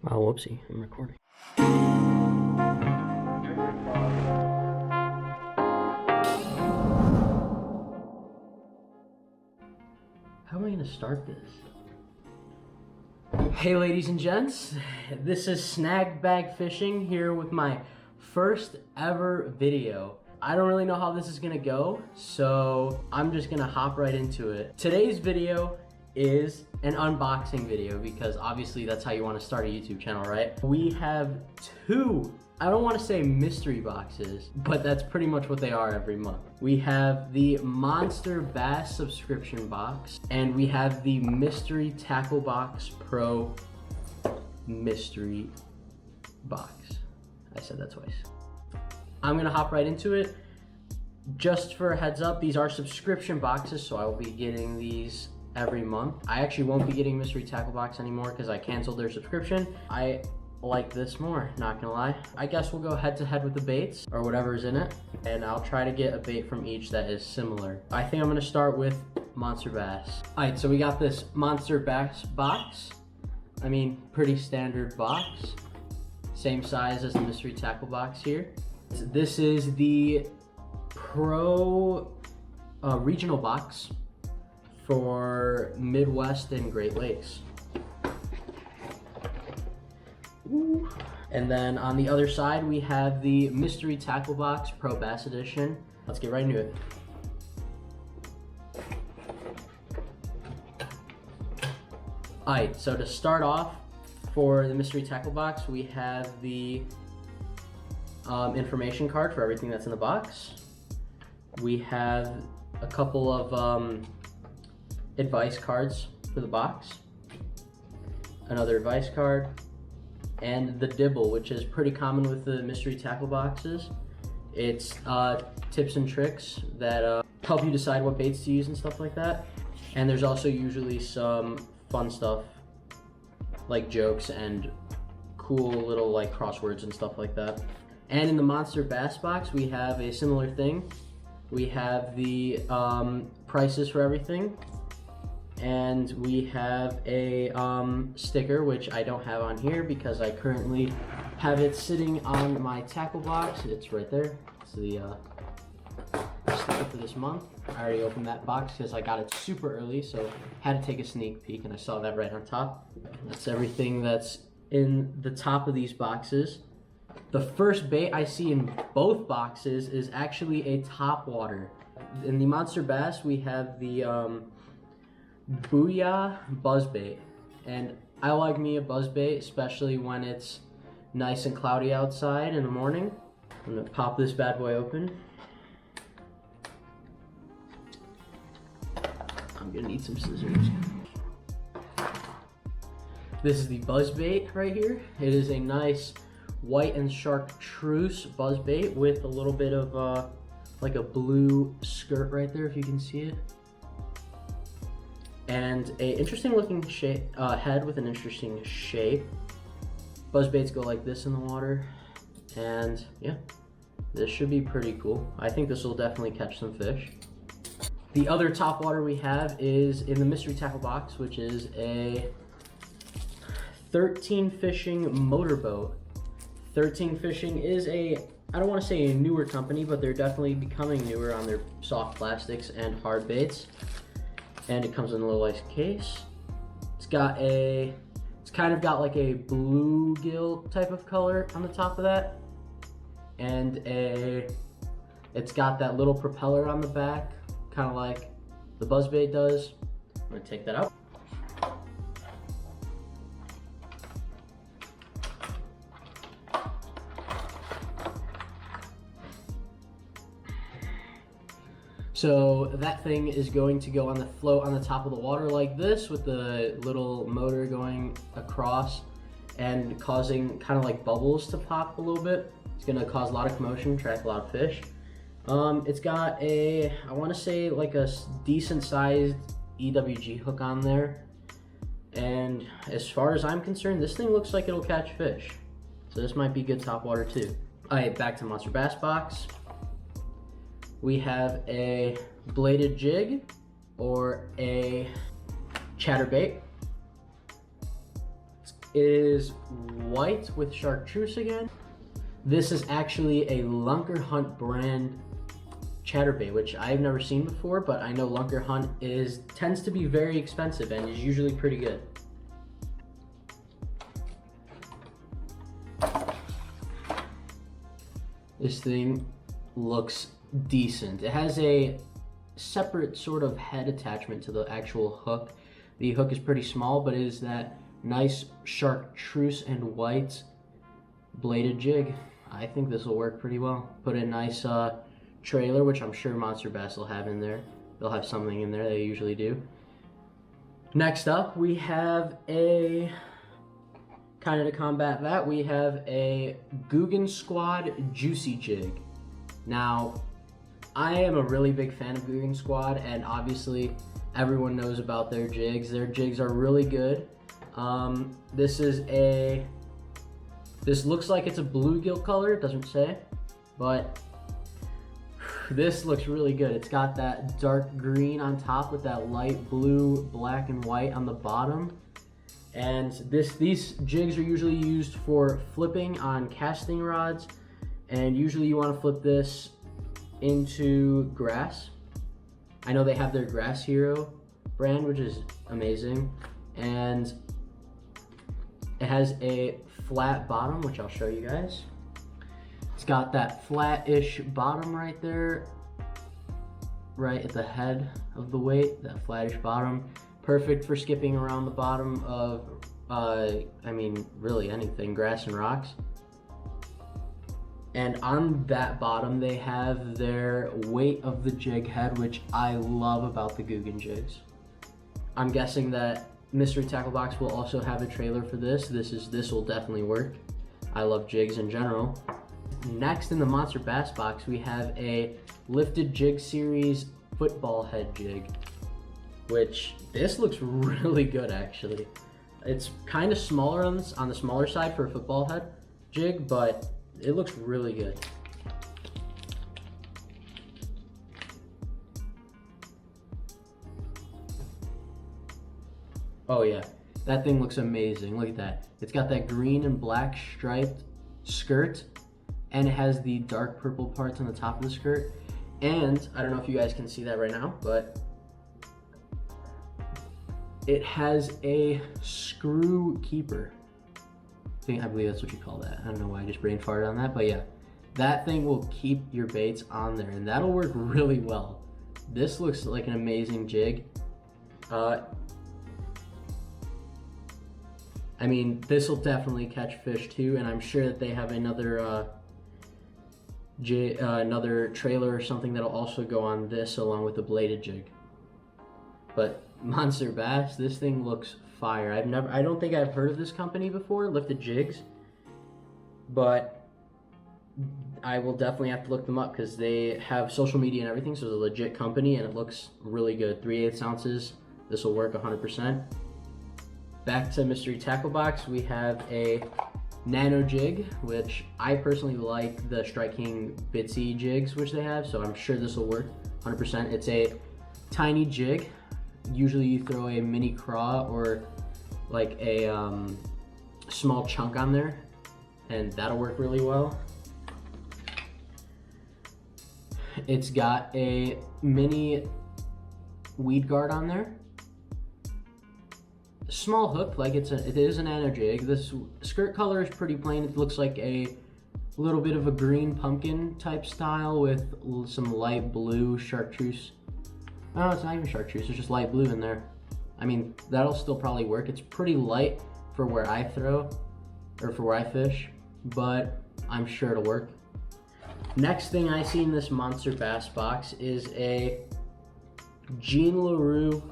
Oh, whoopsie, I'm recording. How am I gonna start this? Hey ladies and gents, this is Snag&BagFishing here with my first ever video. I don't really know how this is gonna go, so I'm just gonna hop right into it. Today's video is an unboxing video because obviously that's how you want to start a YouTube channel, right? We have two, I don't want to say mystery boxes, but that's pretty much what they are every month. We have the Monster Bass subscription box and we have the Mystery Tackle Box Pro mystery box. I said that twice. I'm gonna hop right into it. Just for a heads up, these are subscription boxes, so I will be getting these every month. I actually won't be getting Mystery Tackle Box anymore because I canceled their subscription. I like this more, not gonna lie. I guess we'll go head to head with the baits or whatever's in it, and I'll try to get a bait from each that is similar. I think I'm gonna start with Monster Bass. All right, so we got this Monster Bass box. I mean, pretty standard box. Same size as the Mystery Tackle Box here. This is the Pro regional box for Midwest and Great Lakes. Ooh. And then on the other side, we have the Mystery Tackle Box Pro Bass Edition. Let's get right into it. All right, so to start off, for the Mystery Tackle Box, we have the information card for everything that's in the box. We have a couple of advice cards for the box, another advice card, and the dibble, which is pretty common with the Mystery Tackle Boxes. It's tips and tricks that help you decide what baits to use and stuff like that. And there's also usually some fun stuff like jokes and cool little like crosswords and stuff like that. And in the Monster Bass box, we have a similar thing. We have the prices for everything. And we have a sticker, which I don't have on here because I currently have it sitting on my tackle box. It's right there. It's the sticker for this month. I already opened that box because I got it super early, so had to take a sneak peek and I saw that right on top. That's everything that's in the top of these boxes. The first bait I see in both boxes is actually a topwater. In the Monster Bass, we have the Booyah buzzbait, and I like me a buzzbait, especially when it's nice and cloudy outside in the morning. I'm gonna pop this bad boy open. I'm gonna need some scissors. This is the buzzbait right here. It is a nice white and chartreuse buzzbait with a little bit of like a blue skirt right there, if you can see it. And a interesting looking shape, head with an interesting shape. Buzzbaits go like this in the water. And yeah, this should be pretty cool. I think this will definitely catch some fish. The other topwater we have is in the Mystery Tackle Box, which is a 13 Fishing motorboat. 13 Fishing is a, I don't want to say a newer company, but they're definitely becoming newer on their soft plastics and hard baits. And it comes in a little nice case. It's kind of got like a bluegill type of color on the top of that. And it's got that little propeller on the back, kind of like the buzzbait does. I'm gonna take that out. So that thing is going to go on the float on the top of the water like this with the little motor going across and causing kind of like bubbles to pop a little bit. It's gonna cause a lot of commotion, attract a lot of fish. It's got a, I wanna say like a decent sized EWG hook on there. And as far as I'm concerned, this thing looks like it'll catch fish. So this might be good topwater too. All right, back to Monster Bass box. We have a bladed jig or a chatterbait. It's is white with chartreuse again. This is actually a Lunker Hunt brand chatterbait, which I've never seen before, but I know Lunker Hunt tends to be very expensive and is usually pretty good. This thing looks decent. It has a separate sort of head attachment to the actual hook. The hook is pretty small, but it is that nice chartreuse and white bladed jig. I think this will work pretty well. Put a nice trailer, which I'm sure Monster Bass will have in there. They'll have something in there, they usually do. Next up, we have a, kind of to combat that, we have a Guggen Squad Juicy Jig. Now, I am a really big fan of Guggen Squad, and obviously everyone knows about their jigs. Their jigs are really good. This looks like it's a bluegill color, it doesn't say, but this looks really good. It's got that dark green on top with that light blue, black and white on the bottom. And these jigs are usually used for flipping on casting rods, and usually you want to flip this into grass. I know they have their Grass Hero brand, which is amazing, and it has a flat bottom, which I'll show you guys. It's got that flat-ish bottom right there, right at the head of the weight, that flattish bottom. Perfect for skipping around the bottom of, I mean, really anything, grass and rocks. And on that bottom, they have their weight of the jig head, which I love about the Guggen jigs. I'm guessing that Mystery Tackle Box will also have a trailer for this. This will definitely work. I love jigs in general. Next in the Monster Bass box, we have a Lifted Jig Series football head jig, which this looks really good actually. It's kind of smaller on the smaller side for a football head jig, but it looks really good. Oh yeah, that thing looks amazing. Look at that. It's got that green and black striped skirt, and it has the dark purple parts on the top of the skirt. And I don't know if you guys can see that right now, but it has a screw keeper. I believe that's what you call that. I don't know why I just brain farted on that, but yeah. That thing will keep your baits on there, and that'll work really well. This looks like an amazing jig. I mean, this will definitely catch fish too, and I'm sure that they have another another trailer or something that'll also go on this along with the bladed jig. But Monster Bass, this thing looks fire. I don't think I've heard of this company before, Lifted Jigs, but I will definitely have to look them up because they have social media and everything, so it's a legit company and it looks really good. 3/8 ounces, this will work 100%. Back to Mystery Tackle Box, we have a nano jig, which I personally like the Strike King Bitsy jigs which they have, so I'm sure this will work 100%. It's a tiny jig. Usually you throw a mini craw or like a small chunk on there, and that'll work really well. It's got a mini weed guard on there. Small hook, like it is a nano jig. This skirt color is pretty plain. It looks like a little bit of a green pumpkin type style with some light blue chartreuse. No, it's not even chartreuse, it's just light blue in there. I mean, that'll still probably work. It's pretty light for where I throw, or for where I fish, but I'm sure it'll work. Next thing I see in this Monster Bass box is a Jean LaRue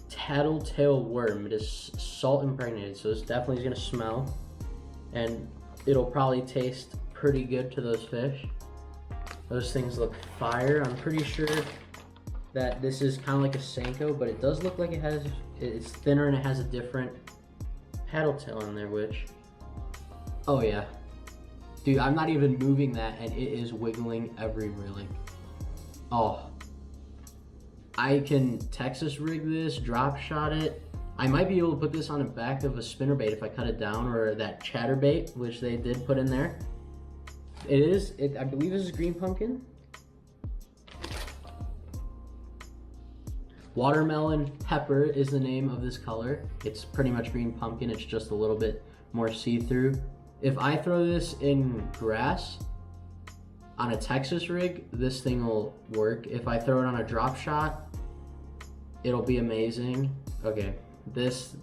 Tattletale Worm. It is salt impregnated, so this definitely is gonna smell, and it'll probably taste pretty good to those fish. Those things look fire. I'm pretty sure that this is kind of like a Senko, but it does look like it's thinner and it has a different paddle tail in there, which, oh yeah. Dude, I'm not even moving that and it is wiggling everywhere, like, oh. I can Texas rig this, drop shot it, I might be able to put this on the back of a spinnerbait if I cut it down, or that chatterbait, which they did put in there. I believe this is green pumpkin. Watermelon pepper is the name of this color. It's pretty much green pumpkin, it's just a little bit more see-through. If I throw this in grass on a Texas rig, this thing will work. If I throw it on a drop shot, it'll be amazing. Okay, this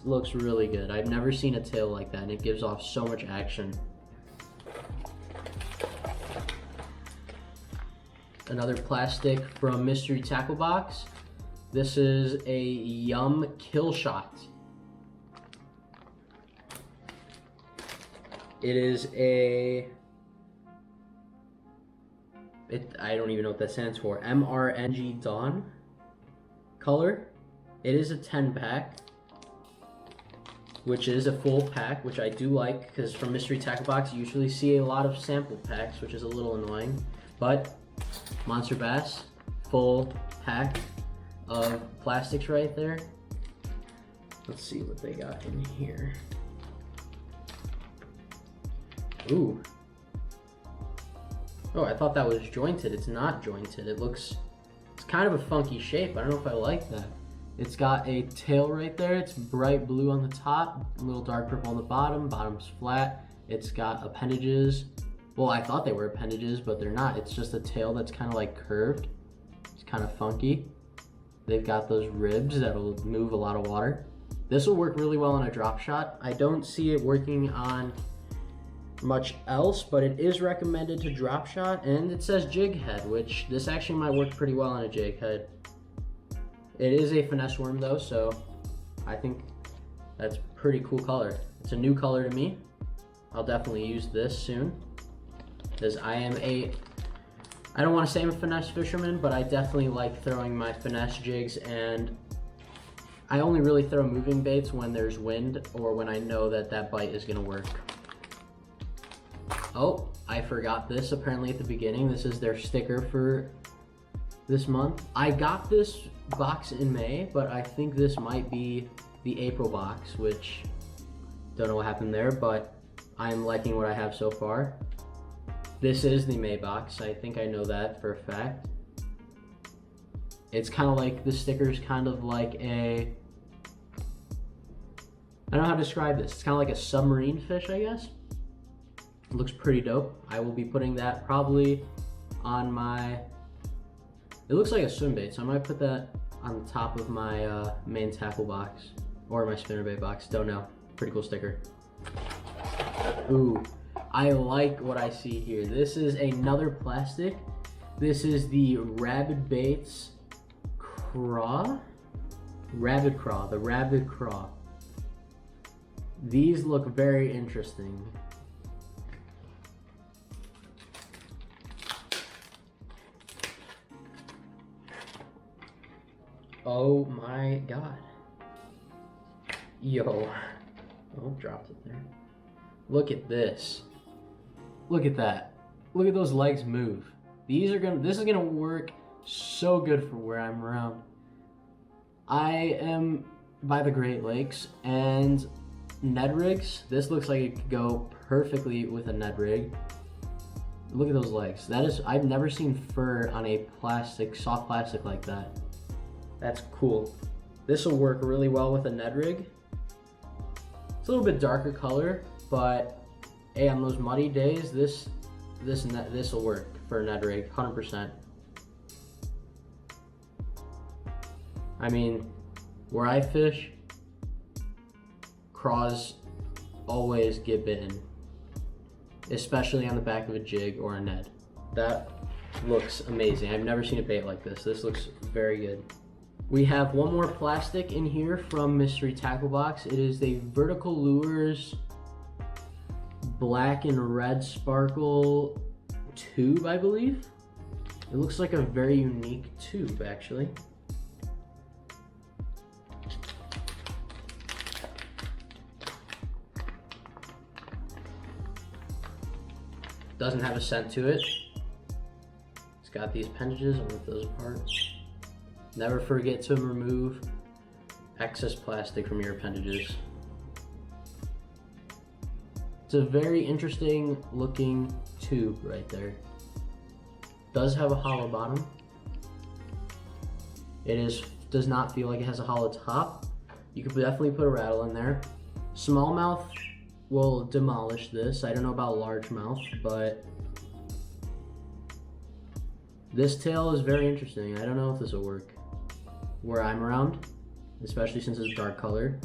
looks really good. I've never seen a tail like that, and it gives off so much action. Another plastic from Mystery Tackle Box. This is a Yum Kill Shot. It is I don't even know what that stands for. MRNG Dawn color. It is a 10-pack, which is a full pack, which I do like, because from Mystery Tackle Box you usually see a lot of sample packs, which is a little annoying. But Monster Bass, full pack of plastics right there. Let's see what they got in here. Ooh. Oh, I thought that was jointed. It's not jointed. It's kind of a funky shape. I don't know if I like that. It's got a tail right there. It's bright blue on the top, a little dark purple on the bottom. Bottom's flat. It's got appendages. Well, I thought they were appendages, but they're not. It's just a tail that's kind of like curved. It's kind of funky. They've got those ribs that'll move a lot of water. This will work really well on a drop shot. I don't see it working on much else, but it is recommended to drop shot, and it says jig head, which this actually might work pretty well on a jig head. It is a finesse worm though, so I think that's pretty cool color. It's a new color to me. I'll definitely use this soon, because I don't want to say I'm a finesse fisherman, but I definitely like throwing my finesse jigs, and I only really throw moving baits when there's wind or when I know that that bite is gonna work. Oh, I forgot this apparently at the beginning. This is their sticker for this month. I got this box in May, but I think this might be the April box, which don't know what happened there, but I'm liking what I have so far. This is the May box. I think I know that for a fact. It's kind of like, the sticker's kind of like a, I don't know how to describe this. It's kind of like a submarine fish, I guess. It looks pretty dope. I will be putting that probably on my, it looks like a swim bait, so I might put that on the top of my main tackle box or my spinnerbait box. Don't know. Pretty cool sticker. Ooh, I like what I see here. This is another plastic. This is the Rabid Baits Craw. Rabid Craw, the Rabid Craw. These look very interesting. Oh my god. Yo. Oh, dropped it there. Look at this. Look at that. Look at those legs move. This is gonna work so good for where I'm around. I am by the Great Lakes, and Ned rigs, this looks like it could go perfectly with a Ned rig. Look at those legs. I've never seen fur on a plastic, soft plastic like that. That's cool. This will work really well with a Ned rig. It's a little bit darker color, but hey, on those muddy days, this will work for a Ned rig, 100%. I mean, where I fish, craws always get bitten, especially on the back of a jig or a Ned. That looks amazing. I've never seen a bait like this. This looks very good. We have one more plastic in here from Mystery Tackle Box. It is the Vertical Lures black and red sparkle tube, I believe. It looks like a very unique tube, actually. Doesn't have a scent to it. It's got these appendages. I'll rip those apart. Never forget to remove excess plastic from your appendages. It's a very interesting looking tube right there. Does have a hollow bottom. Does not feel like it has a hollow top. You could definitely put a rattle in there. Smallmouth will demolish this. I don't know about largemouth, but this tail is very interesting. I don't know if this will work where I'm around, especially since it's dark color.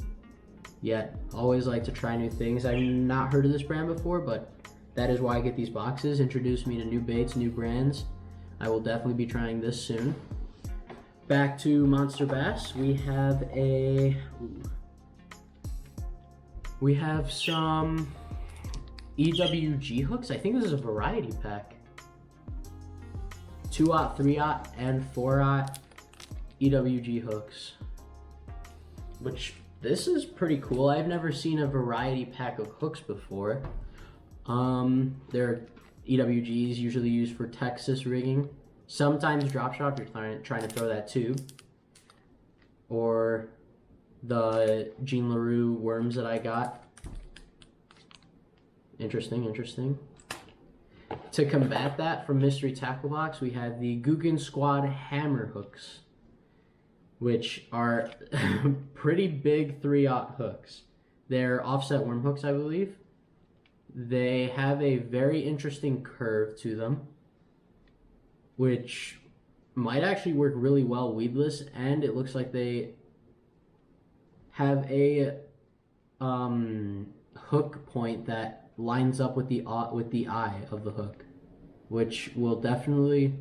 Yet, always like to try new things. I've not heard of this brand before, but that is why I get these boxes. Introduce me to new baits, new brands. I will definitely be trying this soon. Back to monster bass, we have some EWG hooks. I think this is a variety pack. 2/0, 3/0, and 4/0 EWG hooks, which this is pretty cool. I've never seen a variety pack of hooks before. They're EWGs usually used for Texas rigging. Sometimes drop shot if you're trying to throw that too. Or the Jean LaRue worms that I got. Interesting, interesting. To combat that, from Mystery Tackle Box, we have the Googan Squad hammer hooks, which are pretty big 3/0 hooks. They're offset worm hooks, I believe. They have a very interesting curve to them, which might actually work really well weedless, and it looks like they have a hook point that lines up with the eye of the hook, which will definitely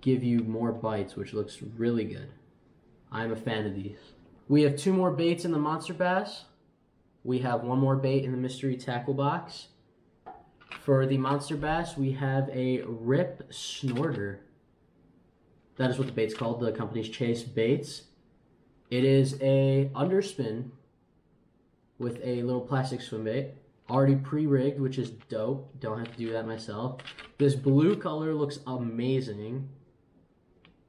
give you more bites, which looks really good. I'm a fan of these. We have 2 more baits in the monster bass. We have 1 more bait in the mystery tackle box. For the monster bass, we have a rip snorter. That is what the bait's called. The company's Chase Baits. It is a underspin with a little plastic swim bait, already pre-rigged, which is dope. Don't have to do that myself. This blue color looks amazing.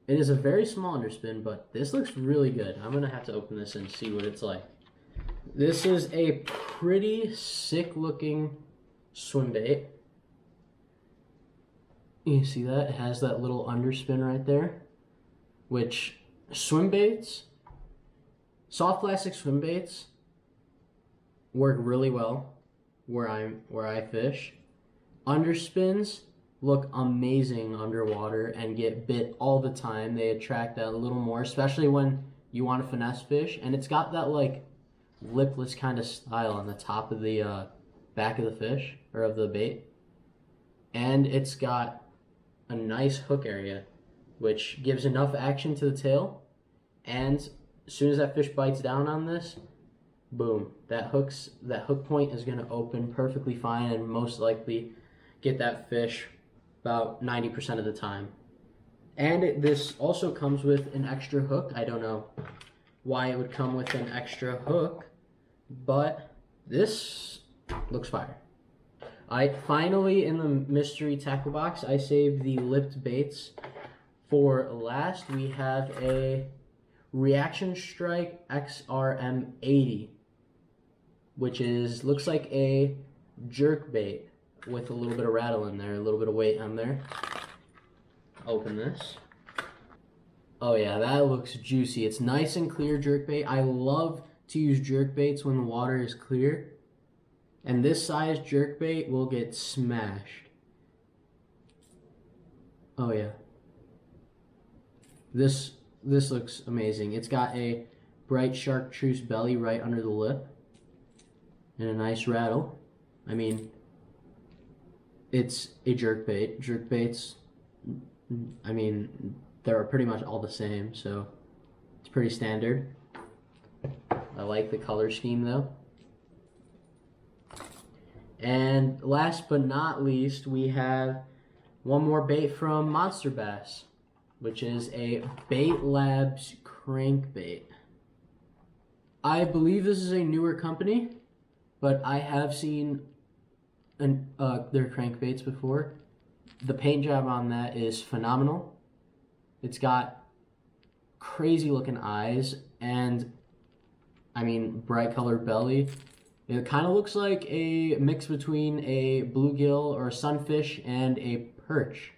It is a very small underspin, but this looks really good. I'm gonna have to open this and see what it's like. This is a pretty sick looking swim bait. You see that? It has that little underspin right there, which swim baits, soft plastic swim baits work really well where I fish. Underspins look amazing underwater and get bit all the time. They attract that a little more, especially when you want to finesse fish. And it's got that like lipless kind of style on the top of the back of the fish, or of the bait. And it's got a nice hook area, which gives enough action to the tail. And as soon as that fish bites down on this, boom, that hook point is going to open perfectly fine and most likely get that fish about 90% of the time. And this also comes with an extra hook. I don't know why it would come with an extra hook, but this looks fire. Finally, in the mystery tackle box, I saved the lipped baits for last. We have a Reaction Strike XRM 80, which looks like a jerk bait with a little bit of rattle in there, a little bit of weight on there. Open this. Oh yeah, that looks juicy. It's nice and clear jerk bait. I love to use jerk baits when the water is clear. And this size jerk bait will get smashed. Oh yeah. This looks amazing. It's got a bright chartreuse belly right under the lip. And a nice rattle. I mean, it's a jerk bait. Jerk baits, I mean, they're pretty much all the same, so it's pretty standard. I like the color scheme though. And last but not least, we have 1 more bait from Monster Bass, which is a Bait Labs crankbait. I believe this is a newer company, but I have seen their crankbaits before. The paint job on that is phenomenal. It's got crazy looking eyes, and bright colored belly. It kind of looks like a mix between a bluegill or a sunfish and a perch,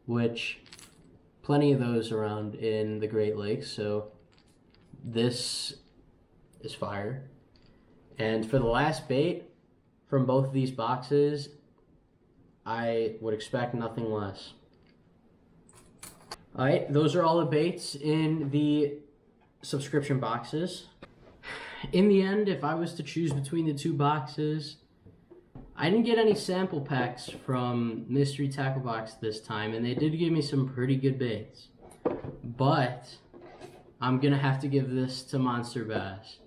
which plenty of those around in the Great Lakes, so this is fire. And for the last bait from both of these boxes, I would expect nothing less. All right, those are all the baits in the subscription boxes. In the end, if I was to choose between the two boxes, I didn't get any sample packs from Mystery Tackle Box this time, and they did give me some pretty good baits. But I'm gonna have to give this to Monster Bass.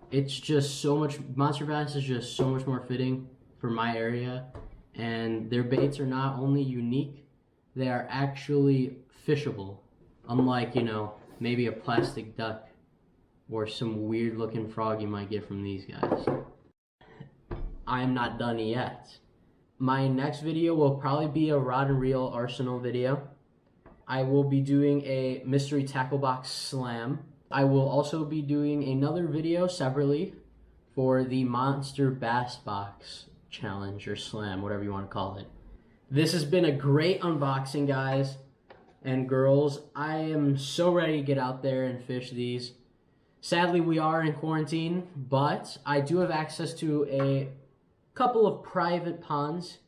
It's just so much, Monster Bass is just so much more fitting for my area, and their baits are not only unique, they are actually fishable. Unlike, you know, maybe a plastic duck or some weird looking frog you might get from these guys. I am not done yet. My next video will probably be a rod and reel arsenal video. I will be doing a Mystery Tackle Box slam. I will also be doing another video separately for the Monster Bass Box challenge or slam, whatever you want to call it. This has been a great unboxing, guys and girls. I am so ready to get out there and fish these. Sadly, we are in quarantine, but I do have access to a couple of private ponds,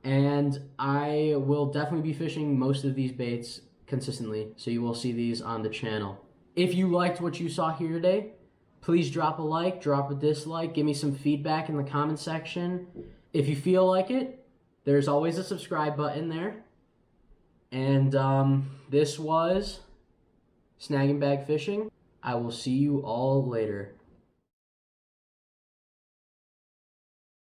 and I will definitely be fishing most of these baits consistently, so you will see these on the channel. If you liked what you saw here today, please drop a like, drop a dislike, give me some feedback in the comment section. If you feel like it, there's always a subscribe button there. And this was Snag and Bag Fishing. I will see you all later.